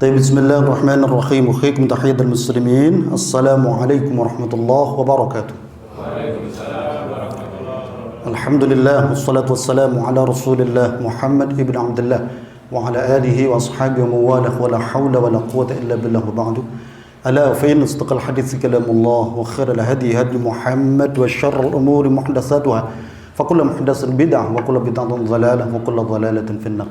بسم الله الرحمن الرحيم. أحييكم تحية المسلمين. السلام عليكم ورحمة الله وبركاته. الحمد لله والصلاة والسلام على رسول الله محمد ابن عبد الله وعلى آله وأصحابه ومواله ولا حول ولا قوة إلا بالله وبعد. ألا فإن أصدق الحديث كلام الله وخير الهدي هدي محمد وشر الأمور محدثاتها فكل محدثة بدعة وكل بدعة ضلالة وكل ضلالة في النار.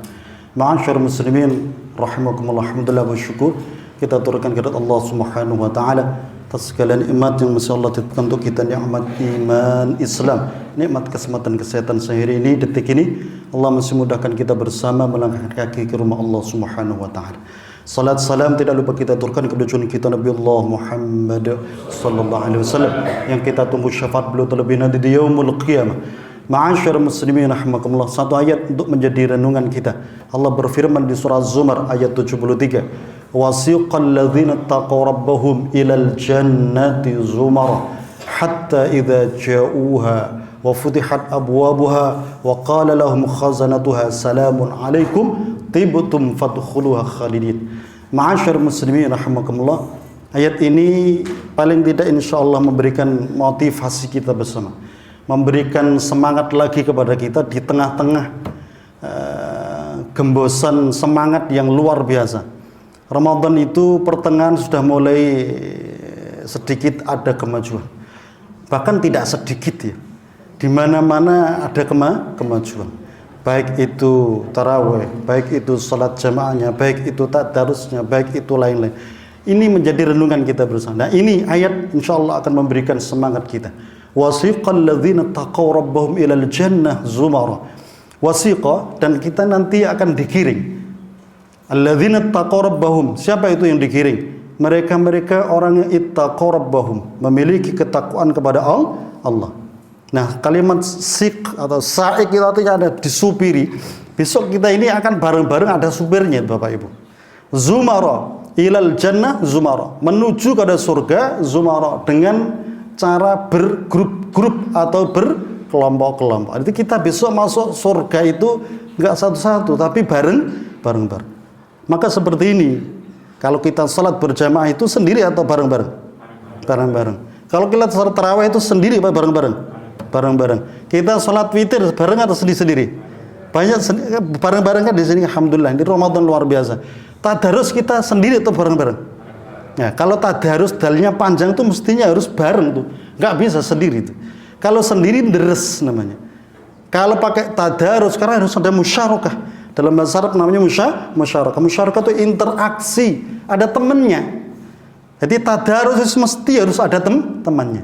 Ma'asyar muslimin rahimakumullah, alhamdulillah wa syukur kita aturkan kepada Allah Subhanahu wa taala atas segala nikmat yang masih Allah titipkan untuk kita, nikmat iman Islam, nikmat kesempatan kesehatan sehari ini, detik ini Allah masih mudahkan kita bersama melangkah kaki ke rumah Allah Subhanahu wa taala. Salat salam tidak lupa kita aturkan kepada junjungan kita Nabi Allah Muhammad sallallahu alaihi wasallam yang kita tunggu syafaat beliau terlebih nanti di yaumul qiyamah. Ma'asyar muslimin rahimakumullah, satu ayat untuk menjadi renungan kita. Allah berfirman di surah Az-Zumar ayat 73, wasiqal ladzina taqaw rabbahum ilal jannati zumara hatta idza ja'uha wa futihat abwabuha wa qala lahum khazanatuha salamun alaikum tibtum fadkhuluha khalidin. Ma'asyar muslimin rahimakumullah, ayat ini paling tidak insyaallah memberikan motivasi kita bersama, memberikan semangat lagi kepada kita di tengah-tengah gembosan semangat yang luar biasa. Ramadan itu pertengahan sudah mulai sedikit ada kemajuan, bahkan tidak sedikit ya, di mana-mana ada kemajuan, baik itu tarawih, baik itu salat jamaahnya, baik itu tadarusnya, baik itu lain-lain. Ini menjadi renungan kita bersama. Nah, ini ayat insyaallah akan memberikan semangat kita. Wasiqal ladzina taqaw rabbahum ilal jannah zumara. Wasiqa, dan kita nanti akan digiring. Alladzina taqaw rabbahum, siapa itu yang digiring? Mereka-mereka orang yang ittaqaw rabbahum, memiliki ketakwaan kepada Allah. Nah, kalimat siq atau sa'iq itu artinya ada disupiri. Besok kita ini akan bareng-bareng ada supirnya Bapak Ibu. Zumara, ilal jannah zumara, menuju kepada surga zumara dengan cara bergrup-grup atau berkelompok-kelompok. Jadi kita besok masuk surga itu enggak satu-satu tapi bareng-bareng. Maka seperti ini, kalau kita salat berjamaah itu sendiri atau bareng-bareng? Bareng-bareng. Kalau kita salat tarawih itu sendiri apa bareng-bareng? Bareng-bareng. Kita salat witir bareng atau sendiri-sendiri? Banyak bareng-bareng kan di sini, alhamdulillah. Ini Ramadan luar biasa. Tadarus kita sendiri atau bareng-bareng? Nah, kalau tadarus dalilnya panjang tuh mestinya harus bareng tuh, nggak bisa sendiri tuh. Kalau sendiri deres namanya. Kalau pakai tadarus sekarang harus ada musyarakah. Dalam bahasa Arab namanya musyarakah. Musyarakah itu interaksi, ada temennya. Jadi tadarus itu mesti harus ada temannya.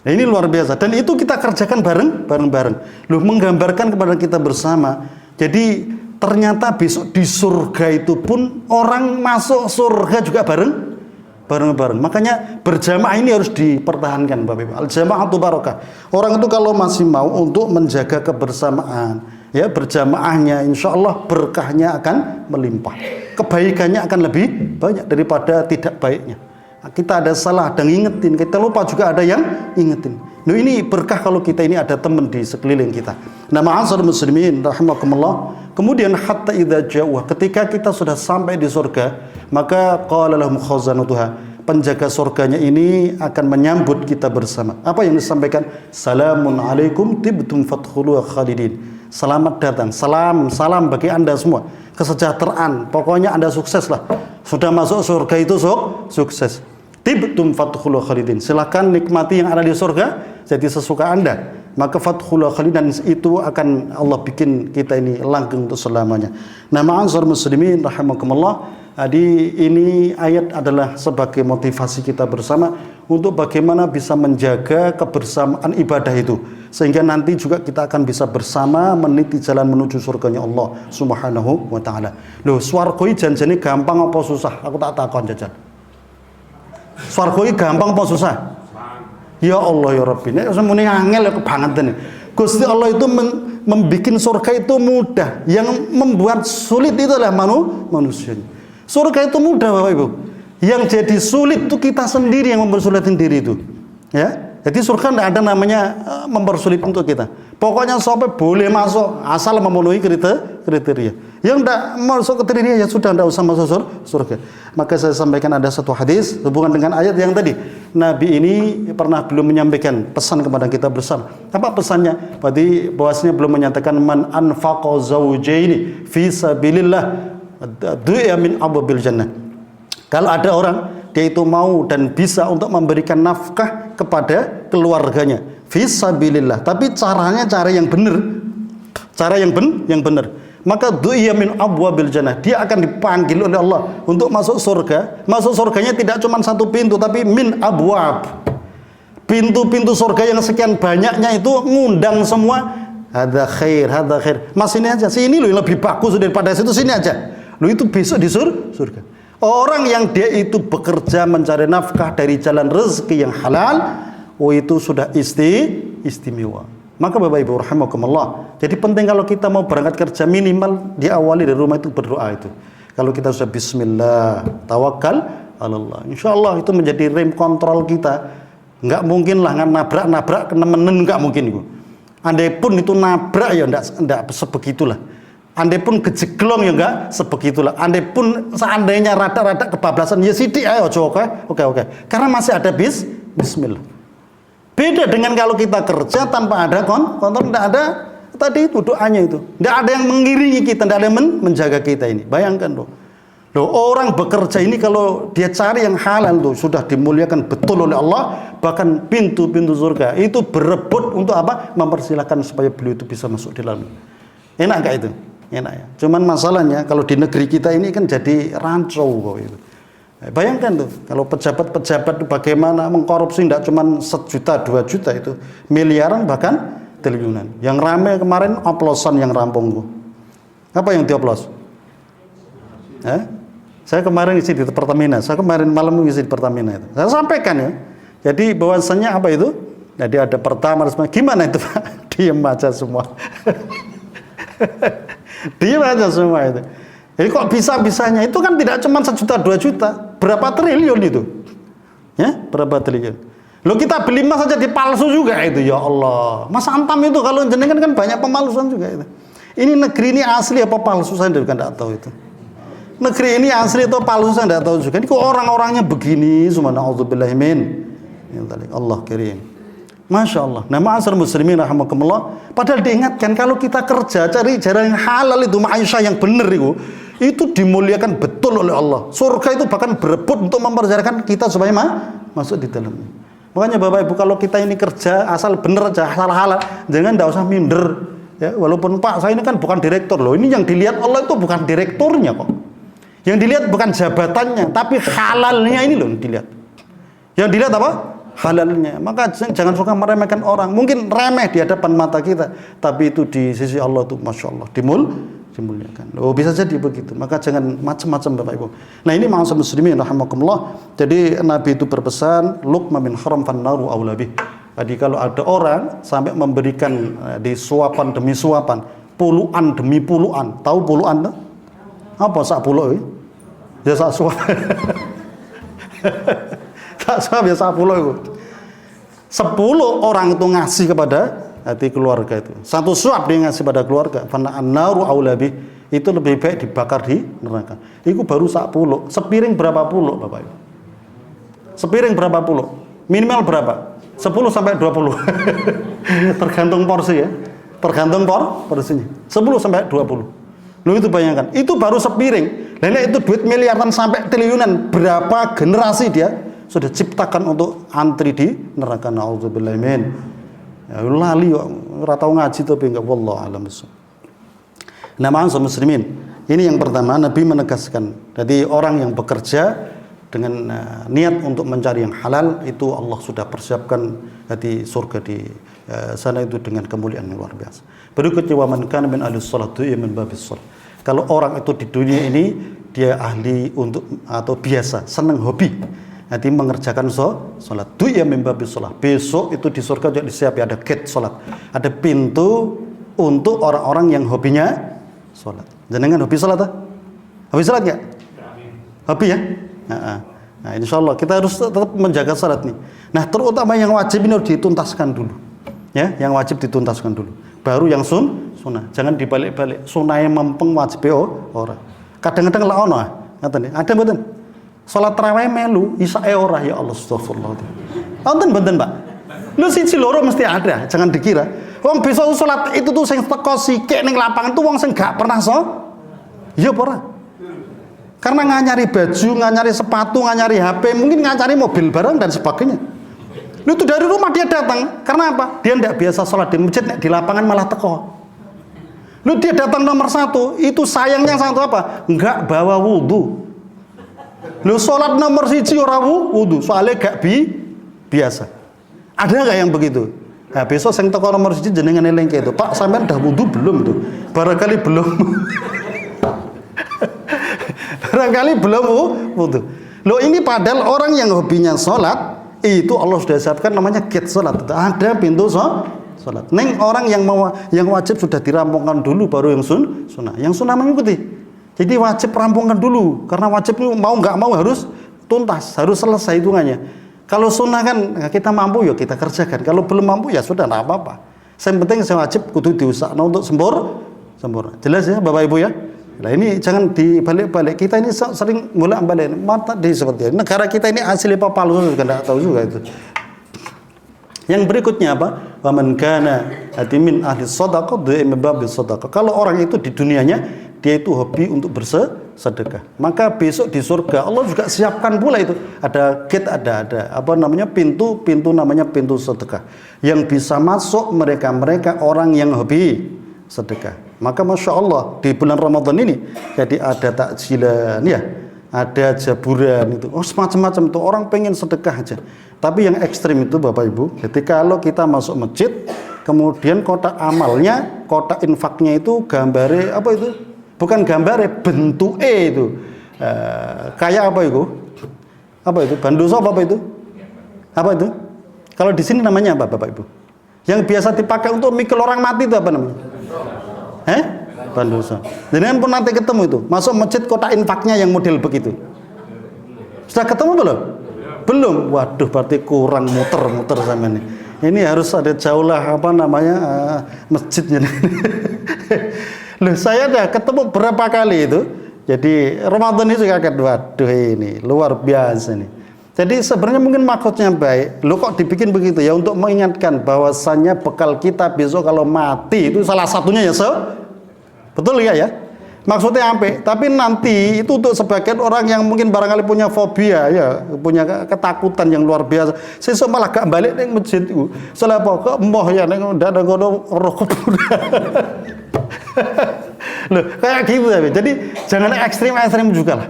Nah, ini luar biasa dan itu kita kerjakan bareng-bareng. Loh, menggambarkan kepada kita bersama. Jadi ternyata besok di surga itu pun orang masuk surga juga bareng-bareng. Makanya berjamaah ini harus dipertahankan Bapak Ibu. Al-jama'atu barakah. Orang itu kalau masih mau untuk menjaga kebersamaan, ya berjamaahnya insyaallah berkahnya akan melimpah. Kebaikannya akan lebih banyak daripada tidak baiknya. Kita ada salah, ada ngingetin, kita lupa juga ada yang ingetin. Nah, ini berkah kalau kita ini ada teman di sekeliling kita. Nah, ma'asyiral muslimin rahimakumullah. Kemudian hatta idza ja'uha, ketika kita sudah sampai di surga, maka qala lahum khazanatuha, penjaga surganya ini akan menyambut kita bersama. Apa yang disampaikan? Salamun alaikum tibtum fadkhuluha khalidin. Selamat datang, salam bagi Anda semua. Kesejahteraan, pokoknya Anda sukses lah. Sudah masuk surga itu sukses. Tibtum fadkhuluha khalidin. Silakan nikmati yang ada di surga, jadi sesuka Anda. Maka fadkhuluha khalidin itu akan Allah bikin kita ini langgeng untuk selamanya. Nah, ma'asyiral muslimin rahimakumullah. Jadi ini ayat adalah sebagai motivasi kita bersama untuk bagaimana bisa menjaga kebersamaan ibadah itu, sehingga nanti juga kita akan bisa bersama meniti jalan menuju surganya Allah Subhanahu wa taala. Loh, swarga janjane gampang apa susah? Aku tak takon jajan. Swarga gampang apa susah? Ya Allah ya Rabbi, nek semune angel ya kebangetan. Gusti Allah itu membikin surga itu mudah. Yang membuat sulit itu adalah manusia. Surga itu mudah Bapak Ibu. Yang jadi sulit itu kita sendiri yang mempersulitkan diri itu. Ya. Jadi surga tidak ada namanya mempersulit untuk kita. Pokoknya sampai boleh masuk asal memenuhi kriteria. Yang tidak masuk kriteria ya sudah, tidak usah masuk surga. Maka saya sampaikan ada satu hadis hubungan dengan ayat yang tadi. Nabi ini pernah belum menyampaikan pesan kepada kita bersama. Apa pesannya? Berarti bahwasanya belum menyatakan man anfaqa zawjaini fi sabilillah du'a min abwabil jannah. Kalau ada orang dia itu mau dan bisa untuk memberikan nafkah kepada keluarganya fisabilillah, tapi caranya cara yang benar, cara yang benar, maka du'iya min abwabil jannah, dia akan dipanggil oleh Allah untuk masuk surga. Masuk surganya tidak cuma satu pintu, tapi min abwab, pintu-pintu surga yang sekian banyaknya itu ngundang semua. Hadza khair, hadza khair, mas ini aja, sini loh yang lebih bagus daripada situ, sini aja lo, itu besok di surga. Orang yang dia itu bekerja mencari nafkah dari jalan rezeki yang halal, itu sudah istimewa. Maka Bapak Ibu rahimakumullah, jadi penting kalau kita mau berangkat kerja minimal diawali dari rumah itu berdoa itu. Kalau kita sudah bismillah, tawakal Allah, insya Allah itu menjadi rem kontrol kita. Nggak mungkin lah nabrak kenemenen, nggak mungkin itu. Andai pun itu nabrak ya enggak sebegitulah. Andai pun kejeglong ya enggak sebegitulah. Andai pun seandainya rada-rada kebablasan ya sidik ayo oke. Karena masih ada bismillah. Beda dengan kalau kita kerja tanpa ada kontrol, tidak ada tadi itu doanya itu. Tidak ada yang mengiringi kita, tidak ada yang menjaga kita ini. Bayangkan loh. Orang bekerja ini kalau dia cari yang halal tuh sudah dimuliakan betul oleh Allah, bahkan pintu-pintu surga itu berebut untuk apa? Mempersilahkan supaya beliau itu bisa masuk di dalam. Enak enggak itu? Enak ya. Cuman masalahnya kalau di negeri kita ini kan jadi rancu kok itu. Bayangkan tuh kalau pejabat-pejabat bagaimana mengkorupsi, tidak cuma 1 juta 2 juta itu, miliaran bahkan triliunan. Yang rame kemarin oplosan yang rampung tuh. Apa yang dioplos? Saya kemarin isi di Pertamina. Saya kemarin malam isi di Pertamina itu. Saya sampaikan ya. Jadi bahwasannya apa itu? Jadi ada pertama gimana itu Pak? Diam aja semua. Diam aja semua itu. Jadi kok bisa-bisanya itu kan tidak cuma 1 juta 2 juta, berapa triliun itu? Ya, berapa triliun? Lo kita beli emas saja dipalsu juga itu, ya Allah. Mas Antam itu kalau jenengan kan banyak pemalsuan juga itu. Ini negeri ini asli apa palsu saya juga tidak tahu itu. Negeri ini asli atau palsu saya tidak tahu juga. Ini kok orang-orangnya begini, subhanallah min. Allah kirim. Masya Allah. Nah, ma'asyiral muslimin rahimakumullah. Padahal diingatkan kalau kita kerja cari jalan yang halal itu, ma'asyah yang benar itu dimuliakan betul oleh Allah. Surga itu bahkan berebut untuk mempercayakan kita supaya masuk di dalamnya. Makanya Bapak Ibu kalau kita ini kerja asal benar aja, asal halal, jangan enggak usah minder. Ya, walaupun Pak saya ini kan bukan direktur loh. Ini yang dilihat Allah itu bukan direkturnya kok. Yang dilihat bukan jabatannya, tapi halalnya ini loh dilihat. Yang dilihat apa? Halalnya. Maka jangan suka meremehkan orang. Mungkin remeh di hadapan mata kita, tapi itu di sisi Allah tuh masya Allah dimuliakan. Oh bisa jadi begitu. Maka jangan macam-macam Bapak Ibu. Nah ini ma'asyiral muslimin rahimakumullah. Jadi Nabi itu berpesan, luqma min haram fannaru aula bih. Jadi kalau ada orang sampai memberikan di suapan demi suapan, puluhan demi puluhan. Tahu puluhan tuh? Apa sak puluh? Ya sak suap. Tak suap ya sak puluh itu. 10 orang itu ngasih kepada hati keluarga itu. 1 suap dia ngasih pada keluarga. Fana an-naru aula bih. Itu lebih baik dibakar di neraka. Itu baru sak puluh. Sepiring berapa puluh Bapak Ibu? Sepiring berapa puluh? Minimal berapa? 10 sampai 20. Tergantung porsi ya. Tergantung porsinya. 10 sampai 20. Lu itu bayangkan. Itu baru sepiring. Dan itu duit miliaran sampai triliunan. Berapa generasi dia sudah ciptakan untuk antri di neraka. Na'udzubillah min. Ya lali kok ora tau ngaji tapi enggak wallahu alam bissawab. Nah, ma'asyiral muslimin, ini yang pertama Nabi menegaskan. Jadi orang yang bekerja dengan niat untuk mencari yang halal itu Allah sudah persiapkan di surga di sana itu dengan kemuliaan yang luar biasa. Berikutnya wa man kana min ahlus salat min babis salat. Kalau orang itu di dunia ini dia ahli untuk atau biasa senang hobi nanti mengerjakan sholat du'a min babis sholat. Besok itu di surga juga disiapkan ada gate sholat, ada pintu untuk orang-orang yang hobinya sholat. Jenengan hobi sholat tak? Hobi sholat nggak? Hobi ya? Nah, insya Allah kita harus tetap menjaga salat nih. Nah, terutama yang wajib ini harus dituntaskan dulu. Ya, yang wajib dituntaskan dulu. Baru yang sunnah. Jangan dibalik-balik. Sunnah yang mempeng wajib ora. Kadang-kadang lah ono, ngaten. Ada mboten? Salat tarawih melu, isae ora, ya Allah, astagfirullah. Wonten mboten, Pak? Lu siji loro mesti ada, jangan dikira. Wong besok salat itu tuh sing teko sikik ning lapangan tuh wong sing gak pernah ya ora. Karena nganyari baju, nganyari sepatu, nganyari HP, mungkin nganyari mobil barang dan sebagainya. Lu tuh dari rumah dia datang, karena apa? Dia tidak biasa sholat di masjid, di lapangan malah teko. Lu dia datang nomor 1, itu sayangnya satu apa? Enggak bawa wudhu. Lu sholat nomor 1 ora wudhu, soalnya gak biasa. Ada nggak yang begitu? Nah, besok saya teko nomor 1 jenengan eling itu, Pak, sampean udah wudhu belum tuh? Barangkali belum. Barangkali belum wudhu. Lo ini padahal orang yang hobinya sholat itu Allah sudah siapkan namanya gate sholat. Ada pintu sholat. Neng orang yang wajib sudah dirampungkan dulu baru yang sunnah. Yang sunnah mengikuti. Jadi wajib rampungkan dulu karena wajib mau nggak mau harus tuntas, harus selesai hitungannya. Kalau sunnah kan kita mampu ya kita kerjakan. Kalau belum mampu ya sudah nggak apa-apa. Yang penting saya wajib kudu diusahakan untuk sempurna. Jelas ya Bapak Ibu ya. Nah ini jangan dibalik-balik. Kita ini sering mulak-balik mata di seperti ini. Negara kita ini asli apa palsu juga tidak tahu juga itu. Yang berikutnya apa? Wa man kana min ahli shadaqah da'im babis shadaqah. Kalau orang itu di dunianya dia itu hobi untuk bersedekah, maka besok di surga Allah juga siapkan pula itu. Ada gate, ada apa namanya pintu namanya pintu sedekah yang bisa masuk mereka orang yang hobi sedekah. Maka Masya Allah di bulan Ramadan ini jadi ada takjilan ya, ada jaburan itu, semacam-macam itu orang pengen sedekah aja. Tapi yang ekstrim itu Bapak Ibu, jadi kalau kita masuk masjid kemudian kotak amalnya, kotak infaknya itu gambare apa itu? Bukan gambare, bentuk itu kayak apa itu? Apa itu? Bandoso apa itu? Apa itu? Kalau di sini namanya apa Bapak Ibu? Yang biasa dipakai untuk mikul orang mati itu apa namanya? Bandoso. Jangan pun nanti ketemu itu. Masuk masjid kotak infaknya yang model begitu. Sudah ketemu belum? Belum. Waduh, berarti kurang muter-muter sama ini. Ini harus ada jauh lah apa namanya masjidnya. Loh, saya dah ketemu berapa kali itu. Jadi Ramadan itu kaget, waduh ini luar biasa nih. Jadi sebenarnya mungkin maksudnya baik. Lo kok dibikin begitu ya untuk mengingatkan bahwasannya bekal kita besok kalau mati itu salah satunya ya betul ya? Maksudnya apa? Tapi nanti itu untuk sebagian orang yang mungkin barangkali punya fobia ya, punya ketakutan yang luar biasa. Sesuk malah gak balik ning masjid iku. Salah apa kok emoh ya ning ndak ngono roh kubur. Loh, kayak gitu ya. Jadi jangan ekstrim juga lah.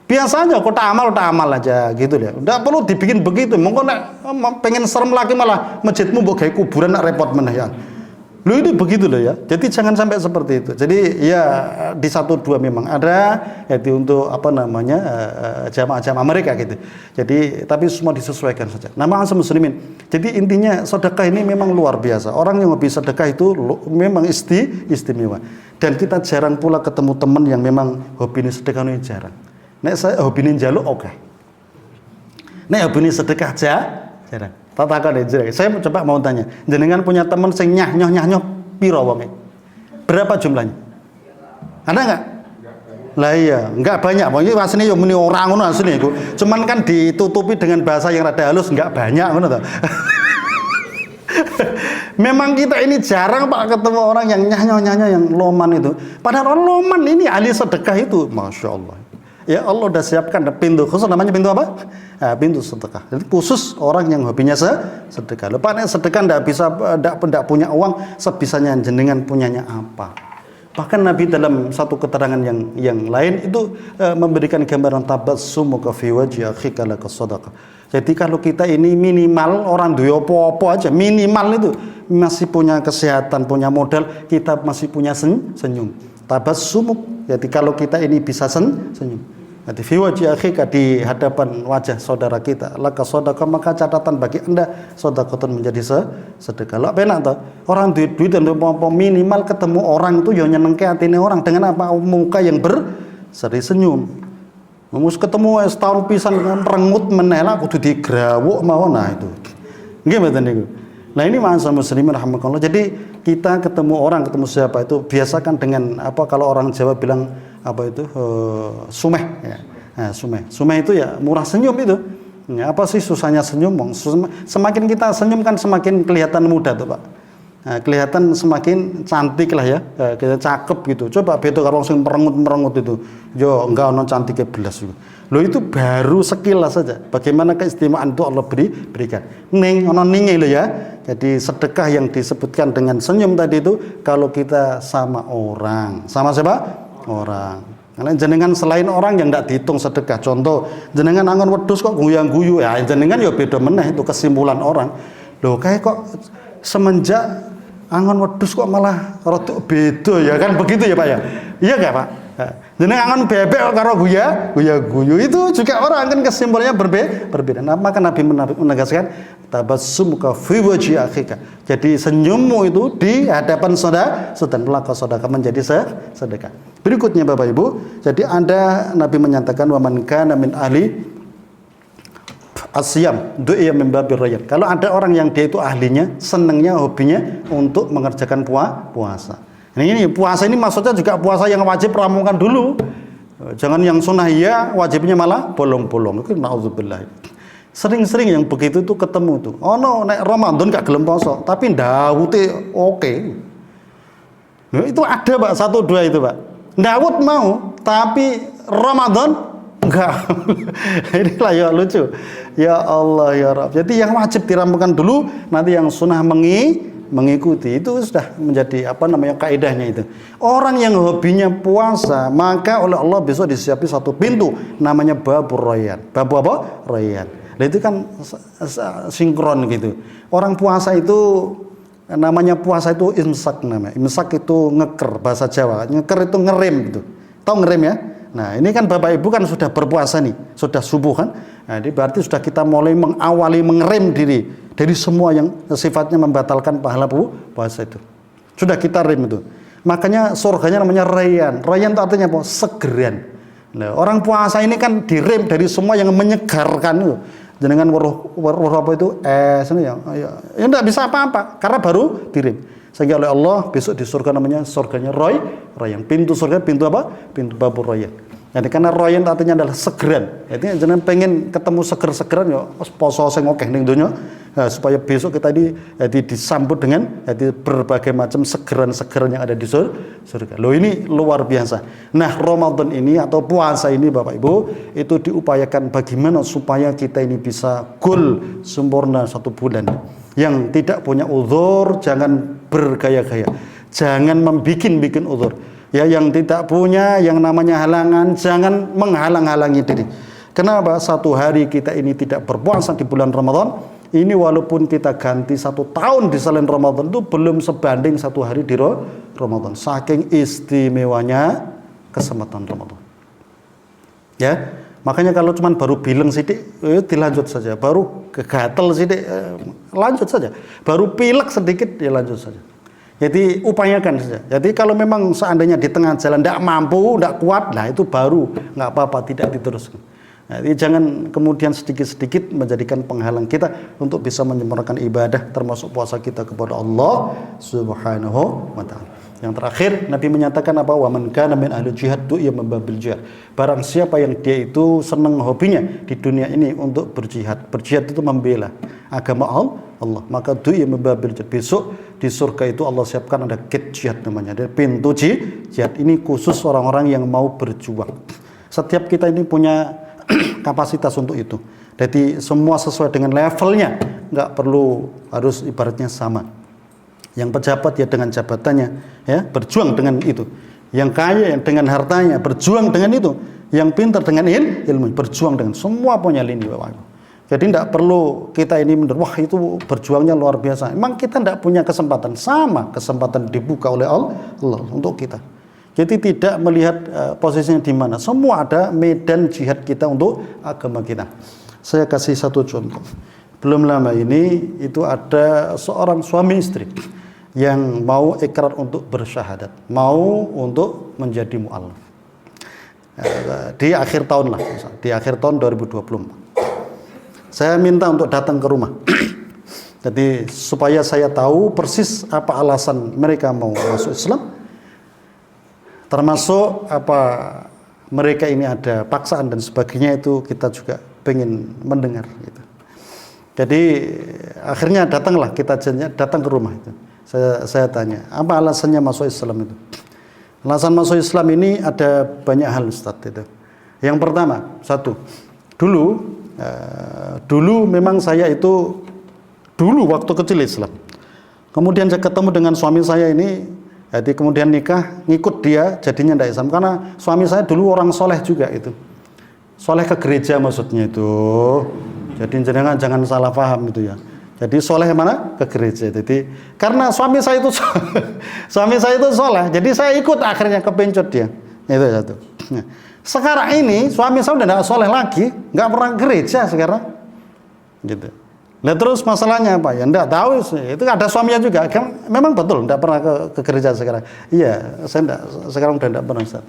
Biasanya kotak amal aja gitu ya. Enggak perlu dibikin begitu. Monggo nek pengen serem lagi malah masjidmu mbok gawe kuburan nak repot meneh ya. Lu ini begitu loh ya. Jadi jangan sampai seperti itu. Jadi ya di 1-2 memang ada yaitu untuk apa namanya jamaah-jamaah mereka gitu. Jadi tapi semua disesuaikan saja. Nama asal muslimin. Jadi intinya sedekah ini memang luar biasa. Orang yang hobi sedekah itu memang istimewa. Dan kita jarang pula ketemu teman yang memang hobi ini sedekah ini jarang. Nek saya hobi ini njaluk oke. Nek hobi ini sedekah jarang. Tatakan aja. Saya coba mau tanya, jenengan punya teman sing nyah piro wonge? Berapa jumlahnya? Ada enggak? Lah iya, enggak banyak. Wong iki asline yo muni ora ngono asline iku. Cuman kan ditutupi dengan bahasa yang rada halus, enggak banyak ngono to. Memang kita ini jarang Pak ketemu orang yang nyah yang loman itu. Padahal orang loman ini ahli sedekah itu, Masya Allah. Ya Allah udah siapkan pintu khusus, namanya pintu apa? Pintu sedekah. Jadi khusus orang yang hobinya sedekah. Lepas nek sedekah ndak punya uang, sebisanya jenengan punyanya apa? Bahkan Nabi dalam satu keterangan yang lain itu memberikan gambaran tabassumuka fi wajhi akhika laka sadaqah. Jadi kalau kita ini minimal orang duwe apa-apa aja, minimal itu masih punya kesehatan, punya modal, kita masih punya senyum. Tabassumuk. Jadi kalau kita ini bisa senyum. Jadi fi wajhi akhika, di hadapan wajah saudara kita, laka sedekah, maka catatan bagi Anda sedekahun menjadi sedekah. Lah penak to. Orang duit dan minimal ketemu orang itu ya nyenengke atine orang dengan apa? Muka yang berseri senyum. Mus ketemu setahun pisan rengut meneh lah kudu digrawuk mawon nah itu. Nggih mboten niku. Nah ini ma'asyiral muslimin rahimakumullah. Jadi kita ketemu orang, ketemu siapa itu biasakan dengan apa kalau orang Jawa bilang apa itu sumeh ya. Nah, sumeh itu ya murah senyum itu. Ya, apa sih susahnya senyum? Semakin kita senyum kan semakin kelihatan muda tuh Pak. Nah, kelihatan semakin cantik lah ya, kita cakep gitu. Coba beto kalau langsung merengut itu, yo enggak ono cantiknya belas juga. Lo itu baru sekilas saja. Bagaimana keistimewaan itu Allah berikan. Ning ono ninge lo ya. Jadi sedekah yang disebutkan dengan senyum tadi itu kalau kita sama orang, sama siapa? Orang. Karena jenengan selain orang yang tidak dihitung sedekah. Contoh, jenengan angon wedhus kok guyang-guyu ya, jenengan ya beda meneh itu kesimpulan orang. Loh kayak kok semenjak angon wedhus kok malah rada beda ya kan begitu ya Pak ya. Iya enggak Pak? Jeneng angon bebek karo guyu itu juga orang kan kesimpulannya berbeda. Nah, maka Nabi menegaskan tabassumuka fi wajhi akhika. Jadi senyummu itu di hadapan saudara melakukan sedekah menjadi sedekah. Berikutnya Bapak Ibu, jadi ada Nabi menyatakan wa man kana min ahli asyam du'a min babir rayyan. Kalau ada orang yang dia itu ahlinya, senangnya, hobinya untuk mengerjakan puasa. Ini puasa ini maksudnya juga puasa yang wajib ramukan dulu. Jangan yang sunnah ya, wajibnya malah bolong-bolong. Itu naudzubillah. Sering-sering yang begitu tuh ketemu tuh. Oh no, nek Ramadan gak gelem poso, tapi Dawute oke. Nah, itu ada Pak, 1-2 itu Pak. Dawud mau, tapi Ramadan enggak. Inilah ya lucu. Ya Allah ya Rabb. Jadi yang wajib dirampungkan dulu, nanti yang sunnah mengikuti. Itu sudah menjadi apa namanya kaidahnya itu. Orang yang hobinya puasa, maka oleh Allah besok disiapin satu pintu namanya babur rayyan. Babu apa? Rayyan. Nah, itu kan sinkron gitu. Orang puasa itu namanya puasa itu imsak namanya. Imsak itu ngeker bahasa Jawa. Ngeker itu ngerem gitu. Tahu ngerem ya? Nah, ini kan Bapak Ibu kan sudah berpuasa nih, sudah subuh kan? Nah, ini berarti sudah kita mulai mengawali mengerem diri dari semua yang sifatnya membatalkan pahala puasa itu. Sudah kita rem itu. Makanya surganya namanya rayyan. Rayyan itu artinya apa? Segeran. Nah, orang puasa ini kan direm dari semua yang menyegarkan itu. Jangan weruh apa itu ini ya enggak bisa apa-apa karena baru direm. Sehingga oleh Allah besok di surga namanya surganya rayyan. Pintu surga pintu apa? Pintu babur rayyan. Jadi karena rayyan artinya adalah segeran. Jadi jangan pengen ketemu seger-segeran ya poso sing akeh ning donya. Nah, supaya besok kita disambut dengan berbagai macam segeran-segeran yang ada di surga. Loh ini luar biasa. Nah, Ramadan ini atau puasa ini Bapak Ibu itu diupayakan bagaimana supaya kita ini bisa goal sempurna 1 bulan. Yang tidak punya uzur jangan bergaya-gaya. Jangan membikin uzur. Ya, yang tidak punya yang namanya halangan jangan menghalang-halangi diri. Kenapa? 1 hari kita ini tidak berpuasa di bulan Ramadan. Ini walaupun kita ganti 1 tahun di selain Ramadan itu belum sebanding 1 hari di Ramadan. Saking istimewanya kesempatan Ramadan. Ya, makanya kalau cuma baru bilang sidik, dilanjut saja. Baru kegatel sidik, lanjut saja. Baru pilek sedikit, ya lanjut saja. Jadi upayakan saja. Jadi kalau memang seandainya di tengah jalan tidak mampu, tidak kuat, nah itu baru nggak apa-apa, tidak diteruskan. Jadi jangan kemudian sedikit-sedikit menjadikan penghalang kita untuk bisa menyempurnakan ibadah termasuk puasa kita kepada Allah Subhanahu wa taala. Yang terakhir Nabi menyatakan apa? Wa man kana min ahli jihad du'a membabil jihad. Barang siapa yang dia itu senang hobinya di dunia ini untuk berjihad. Berjihad itu membela agama Allah. Maka du'a membabil jihad. Besok di surga itu Allah siapkan ada gate jihad namanya. Ada pintu jihad. Ini khusus orang-orang yang mau berjuang. Setiap kita ini punya kapasitas untuk itu. Jadi semua sesuai dengan levelnya, nggak perlu harus ibaratnya sama. Yang pejabat ya dengan jabatannya, ya berjuang dengan itu. Yang kaya dengan hartanya, berjuang dengan itu. Yang pintar dengan ilmu, berjuang dengan semua punya lini Bapak Ibu. Jadi tidak perlu kita ini wah itu berjuangnya luar biasa. Emang kita tidak punya kesempatan, sama kesempatan dibuka oleh Allah untuk kita. Jadi tidak melihat posisinya di mana. Semua ada medan jihad kita untuk agama kita. Saya kasih 1 contoh. Belum lama ini itu ada seorang suami istri yang mau ikrar untuk bersyahadat, mau untuk menjadi mu'alaf. di akhir tahun lah, di akhir tahun 2024. Saya minta untuk datang ke rumah. Jadi supaya saya tahu persis apa alasan mereka mau masuk Islam, termasuk apa mereka ini ada paksaan dan sebagainya, itu kita juga pengen mendengar gitu. Jadi akhirnya datanglah, kita datang ke rumah itu. Saya tanya, apa alasannya masuk Islam itu? Alasan masuk Islam ini ada banyak hal, Ustaz itu. Yang pertama, satu, dulu memang saya itu waktu kecil Islam. Kemudian saya ketemu dengan suami saya ini, jadi kemudian nikah, ngikut dia, jadinya tidak Islam. Karena suami saya dulu orang soleh juga itu. Soleh ke gereja maksudnya itu. Jadi jangan salah paham itu ya. Jadi soleh mana? Ke gereja. Jadi karena suami saya itu soleh, jadi saya ikut akhirnya kepencut dia. Itu satu. Nah, sekarang ini suami saya udah tidak soleh lagi, nggak pernah ke gereja sekarang. Gitu. Nah terus masalahnya apa? Ya enggak tahu, itu ada suaminya juga. Memang betul enggak pernah ke gereja sekarang. Iya, saya enggak, sekarang udah enggak pernah, Ustaz.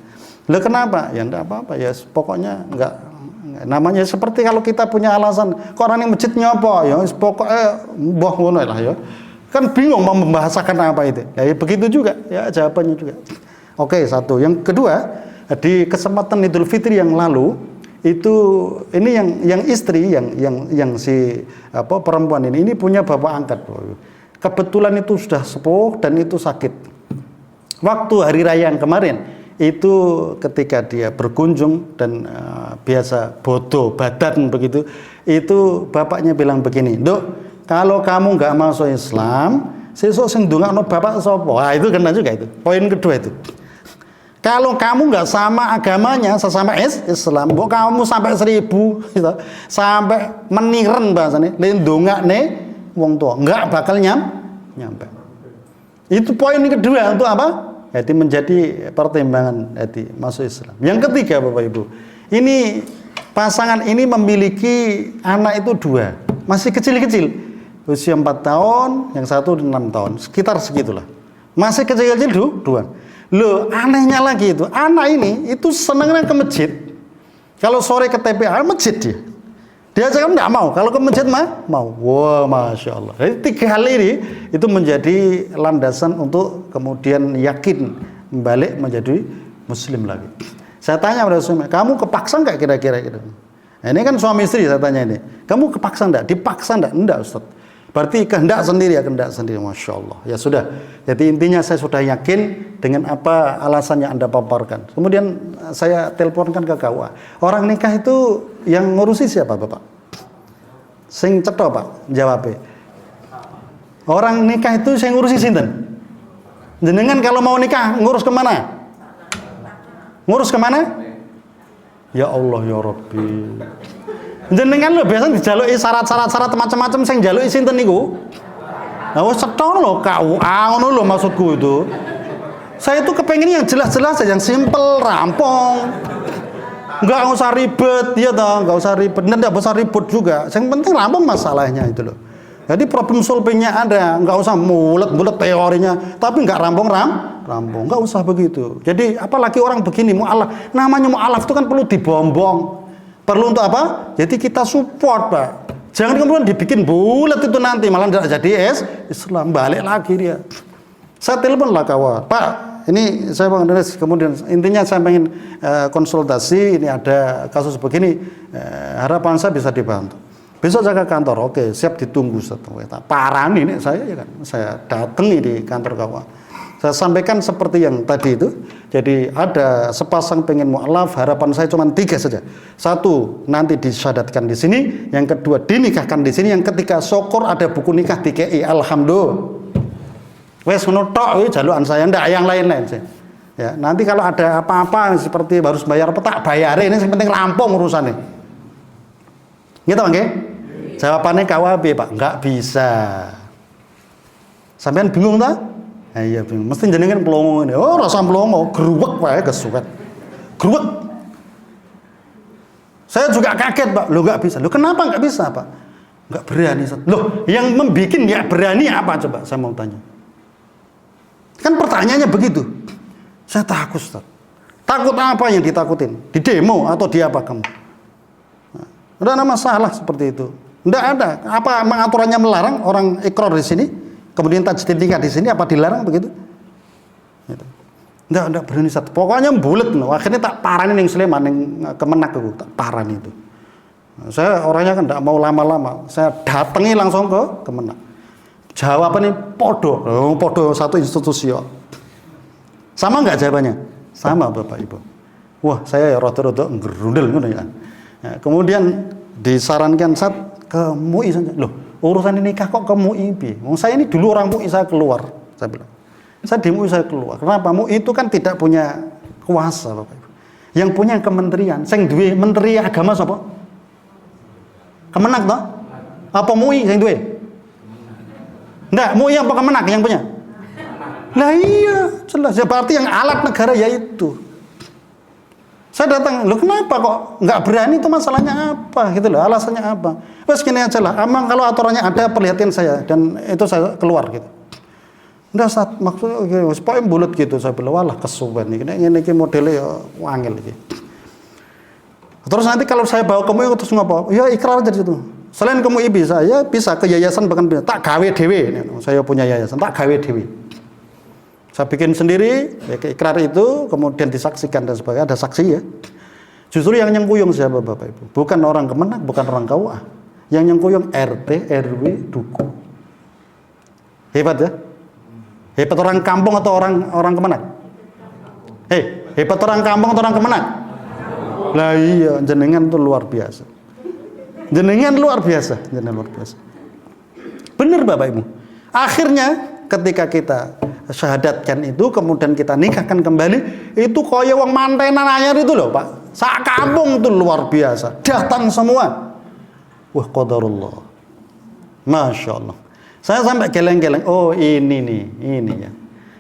Lah kenapa? Ya enggak apa-apa, ya pokoknya enggak, namanya seperti kalau kita punya alasan, kok orang yang masjidnya apa? Ya pokoknya mbah ngono lah ya. Kan bingung mau membahasakan apa itu. Ya begitu juga, ya jawabannya juga. Oke, satu. Yang kedua, di kesempatan Idul Fitri yang lalu, itu ini yang istri yang si perempuan ini punya bapak angkat. Kebetulan itu sudah sepuh dan itu sakit. Waktu hari raya yang kemarin itu ketika dia berkunjung dan biasa bodoh badan begitu, itu bapaknya bilang begini, "Dok, kalau kamu nggak masuk Islam, sesuk sing ndongakno bapak sapa?" Wah, itu kena juga itu. Poin kedua itu. Kalau kamu nggak sama agamanya, sesama Islam, kok kamu sampai 1000, gitu, sampai meniren bahasanya, lindungakne wong tua, nggak bakal nyampe. Itu poin kedua untuk apa? Jadi menjadi pertimbangan jadi masuk Islam. Yang ketiga, Bapak Ibu, ini pasangan ini memiliki anak itu 2, masih kecil-kecil, usia 4 tahun, yang satu 6 tahun, sekitar segitulah, masih kecil-kecil 2. Loh, anehnya lagi itu, anak ini itu senangnya ke masjid. Kalau sore ke TPA, masjid dia. Dia aja kan enggak mau, kalau ke masjid mau. Wah, Masya Allah. Jadi 3 hal ini itu menjadi landasan untuk kemudian yakin balik menjadi muslim lagi. Saya tanya pada suami, kamu kepaksa enggak kira-kira gitu? Nah, ini kan suami istri saya tanya ini. Kamu kepaksa enggak? Dipaksa enggak? Enggak, Ustaz. Berarti kehendak sendiri ya, kehendak sendiri. Masya Allah. Ya sudah. Jadi intinya saya sudah yakin dengan apa alasan yang Anda paparkan. Kemudian saya teleponkan ke KUA. Orang nikah itu yang ngurusi siapa, Bapak? Sing cetha, Pak, jawabnya. Orang nikah itu saya ngurusi sinten? Jenengan kalau mau nikah ngurus kemana? Ngurus kemana? Ya Allah ya Rabbi. Jenengan lho biasa dijaluki syarat-syarat macam-macam sing njaluki sinten niku? Lah wis cetha lho KUA ngono lho maksudku itu. Saya itu kepengen yang jelas-jelas aja, yang simple, rampung. Enggak usah ribet, ya toh, enggak usah ribet. Enggak usah ribut juga. Yang penting rampung masalahnya itu loh. Jadi problem solvingnya ada, enggak usah mulet-mulet teorinya, tapi enggak rampung, enggak usah begitu. Jadi apalagi orang begini mu'alaf, namanya mu'alaf itu kan perlu dibombong. Perlu untuk apa? Jadi kita support, Pak. Jangan kemudian dibikin bulat itu nanti malah tidak jadi Islam, balik lagi dia. Saya telepon lah kawan, Pak, ini saya Bang Andres, kemudian intinya saya pengen konsultasi, ini ada kasus begini, harapan saya bisa dibantu. Besok saya ke kantor, oke, siap ditunggu satu. Parah ini saya ya kan, saya datangi di kantor kawan. Saya sampaikan seperti yang tadi itu. Jadi ada sepasang pengen mu'alaf, harapan saya cuma 3 saja. 1, nanti disyahadatkan di sini. Yang kedua, dinikahkan di sini. Yang ketiga, syukur ada buku nikah di KI. Alhamdulillah. Wes ngono tok jalukan saya, ndak yang lain-lain sih. Ya, nanti kalau ada apa-apa seperti harus bayar apa tak bayar, ini yang penting rampung urusannya. Gitu nggih? Jawabannya KWB, Pak, enggak bisa. Sampean bingung ta? Nah, iya bingung. Mesti jenengan pelongo ini. Oh, rasa pelongo, gruwek wae kesuwet. Gruwek. Saya juga kaget, Pak. Loh enggak bisa. Loh kenapa enggak bisa, Pak? Enggak berani. Loh, yang membuat enggak berani apa coba? Saya mau tanya. Kan pertanyaannya begitu. Saya takut, Ustaz. Takut apa yang ditakutin? Di demo atau di apa kamu? Tidak ada masalah seperti itu. Tidak ada. Apa aturannya melarang orang ikrar di sini, kemudian tajdid nikah di sini, apa dilarang begitu? Gitu. Tidak berani satu. Pokoknya bulet. Akhirnya tak parani yang Sleman, yang Kemenak aku tak parani itu. Saya orangnya kan tidak mau lama-lama. Saya datangi langsung ke Kemenak. Jawabannya podo. Podo satu institusi. Sama nggak jawabannya? Sama Bapak Ibu. Wah, saya ya rada-rada ngerundel ngono ya. Kemudian disarankan saat ke MUI saja. Loh, urusan ini nikah kok ke MUI? Saya ini dulu orang MUI, saya keluar. Saya bilang, saya di MUI saya keluar. Kenapa? MUI itu kan tidak punya kuasa, Bapak Ibu. Yang punya kementerian. Sing duwe menteri agama sapa? Kemenak toh? Apa MUI sing duwe? Enggak, MUI apa Kemenak yang punya? Nah iya, jelas. Ya berarti yang alat negara yaitu. Saya datang, loh kenapa kok nggak berani, itu masalahnya apa gitu loh, alasannya apa? Wes gini aja lah, emang kalau aturannya ada perlihatin saya dan itu saya keluar gitu. Nggak saat maksudnya, supaya bulat gitu, saya bilang walah kesuwen ini modelnya ya wangil gitu. Terus nanti kalau saya bawa ke MUI terus ngapa? Ya ikrar aja situ. Selain ke MUI bisa, ya bisa ke yayasan bahkan bisa. Tak gawe dewe, saya punya yayasan, tak gawe dewe. Saya bikin sendiri, ya, ikrar itu, kemudian disaksikan dan sebagainya, ada saksi ya. Justru yang nyengkuyung siapa Bapak Ibu? Bukan orang Kemenak, bukan orang KUA. Yang nyengkuyung RT, RW, Duku. Hebat ya? Hebat orang kampung atau orang Kemenak? Hebat orang kampung atau orang Kemenak? Lah iya, jenengan tuh luar biasa. Jenengan luar biasa. Bener Bapak Ibu. Akhirnya ketika kita syahadatkan itu, kemudian kita nikahkan kembali, itu kaya wong mantenan anyar itu loh Pak. Sak kampung itu luar biasa, datang semua. Wah qadarullah, Masya Allah. Saya sampai geleng-geleng, oh ini nih, ini ya.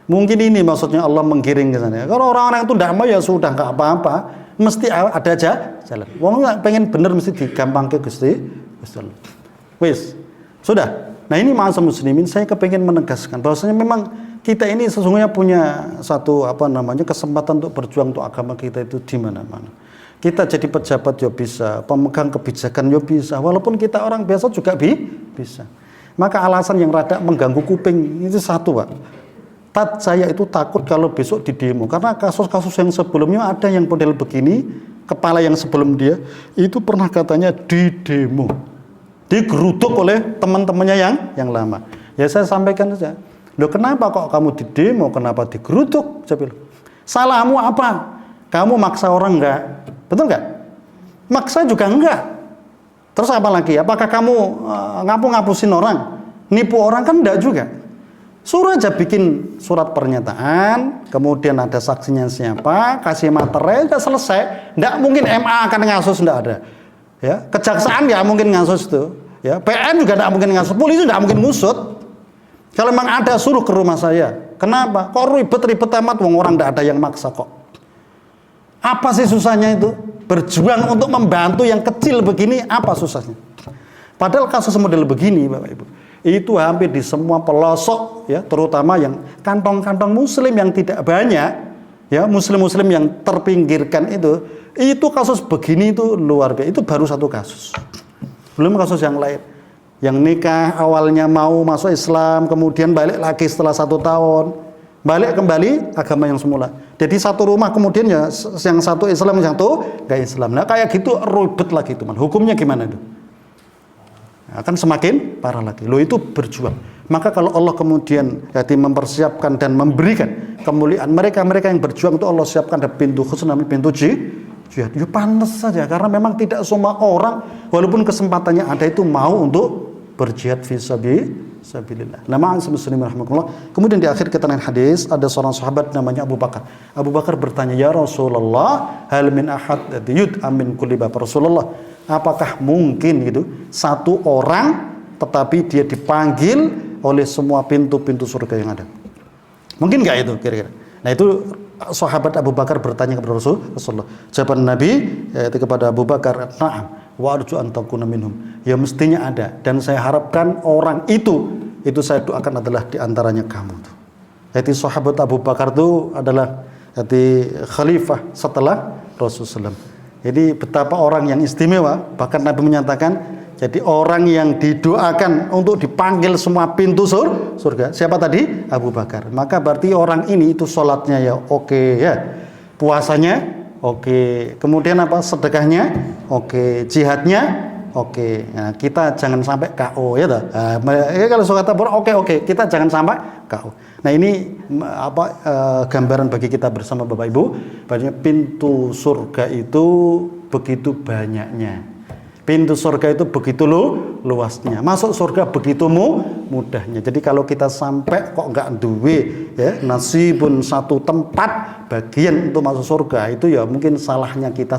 Mungkin ini maksudnya Allah menggiring ke sana. Kalau orang-orang itu tidak mau ya sudah, nggak apa-apa, mesti ada aja jalan. Wong nggak pengen bener mesti digampang ke Gusti Allah. Wis, sudah. Nah ini ma'asyiral muslimin, saya kepengen menegaskan bahwasanya memang kita ini sesungguhnya punya satu kesempatan untuk berjuang untuk agama kita itu di mana-mana. Kita jadi pejabat ya bisa, pemegang kebijakan ya bisa, walaupun kita orang biasa juga bisa. Maka alasan yang rada mengganggu kuping itu satu Pak. Saya itu takut kalau besok di demo, karena kasus-kasus yang sebelumnya ada yang model begini, kepala yang sebelum dia itu pernah katanya di demo, digeruduk oleh teman-temannya yang lama. Ya saya sampaikan saja. Loh kenapa kok kamu di demo, kenapa digeruduk? Saya bilang, salahmu apa? Kamu maksa orang enggak? Betul enggak? Maksa juga enggak. Terus apa lagi? Apakah kamu ngapusin orang? Nipu orang kan enggak juga. Suruh aja bikin surat pernyataan, kemudian ada saksinya siapa, kasih materai, udah selesai. Enggak mungkin MA akan ngasus, enggak ada. Ya, kejaksaan enggak mungkin ngasus itu. Ya, PN juga enggak mungkin ngasus, polisi enggak mungkin ngusut. Kalau memang ada suruh ke rumah saya. Kenapa? Kok ribet-ribet amat, wong orang tidak ada yang maksa kok. Apa sih susahnya itu? Berjuang untuk membantu yang kecil begini, apa susahnya? Padahal kasus model begini Bapak Ibu, itu hampir di semua pelosok ya, terutama yang kantong-kantong muslim yang tidak banyak, ya muslim-muslim yang terpinggirkan itu kasus begini itu luar biasa. Itu baru satu kasus. Belum kasus yang lain. Yang nikah awalnya mau masuk Islam, kemudian balik lagi setelah 1 tahun, balik kembali agama yang semula. Jadi satu rumah kemudian ya yang satu Islam, yang satu gak Islam. Nah kayak gitu ribet lagi teman. Hukumnya gimana itu? Akan semakin parah lagi. Loh itu berjuang. Maka kalau Allah kemudian mempersiapkan dan memberikan kemuliaan mereka yang berjuang itu, Allah siapkan ada pintu khusus namanya pintu jihad. Ya pantas saja, karena memang tidak semua orang walaupun kesempatannya ada itu mau untuk berjihad fi sabilillah. Nama muslimin rahmatullah. Kemudian di akhir keterangan hadis ada seorang sahabat namanya Abu Bakar. Abu Bakar bertanya, "Ya Rasulullah, hal min ahad yud'a min kulli bab?" Rasulullah, apakah mungkin gitu satu orang tetapi dia dipanggil oleh semua pintu-pintu surga yang ada? Mungkin enggak itu kira-kira? Nah itu sahabat Abu Bakar bertanya kepada Rasulullah. Jawaban Nabi kepada Abu Bakar, "Na'am wa arju an takuna minhum." Ya mestinya ada, dan saya harapkan orang itu saya doakan adalah diantaranya kamu tuh. Jadi sahabat Abu Bakar itu adalah Jadi khalifah setelah Rasulullah. Jadi betapa orang yang istimewa, bahkan Nabi menyatakan, jadi orang yang didoakan untuk dipanggil semua pintu surga. Siapa tadi? Abu Bakar. Maka berarti orang ini itu sholatnya ya oke ya, puasanya oke, kemudian apa? Sedekahnya oke, jihadnya oke. Nah, kita jangan sampai KO ya toh. Nah, kalau suka tabur oke, kita jangan sampai KO. Nah, ini gambaran bagi kita bersama Bapak Ibu, bahwa pintu surga itu begitu banyaknya. Pintu surga itu begitu luasnya. Masuk surga begitu mudahnya. Jadi kalau kita sampai kok nggak duwe ya nasibun satu tempat bagian untuk masuk surga, itu ya mungkin salahnya kita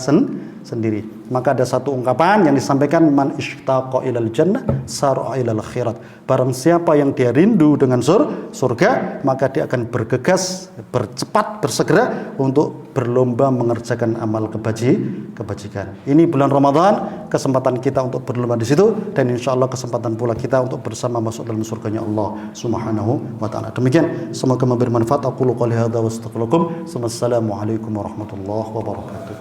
sendiri. Maka ada satu ungkapan yang disampaikan, man ishtaqa ilal jannah sar'a ilal khairat. Barang siapa yang dia rindu dengan surga, maka dia akan bergegas, bercepat, bersegera untuk berlomba mengerjakan amal kebajikan. Ini bulan Ramadan, kesempatan kita untuk berlomba di situ, dan insya Allah kesempatan pula kita untuk bersama masuk dalam surganya Allah Subhanahu wa taala. Demikian, semoga memberi manfaat. Aku qouli hadza wa astaghfirullakum. Wassalamualaikum warahmatullahi wabarakatuh.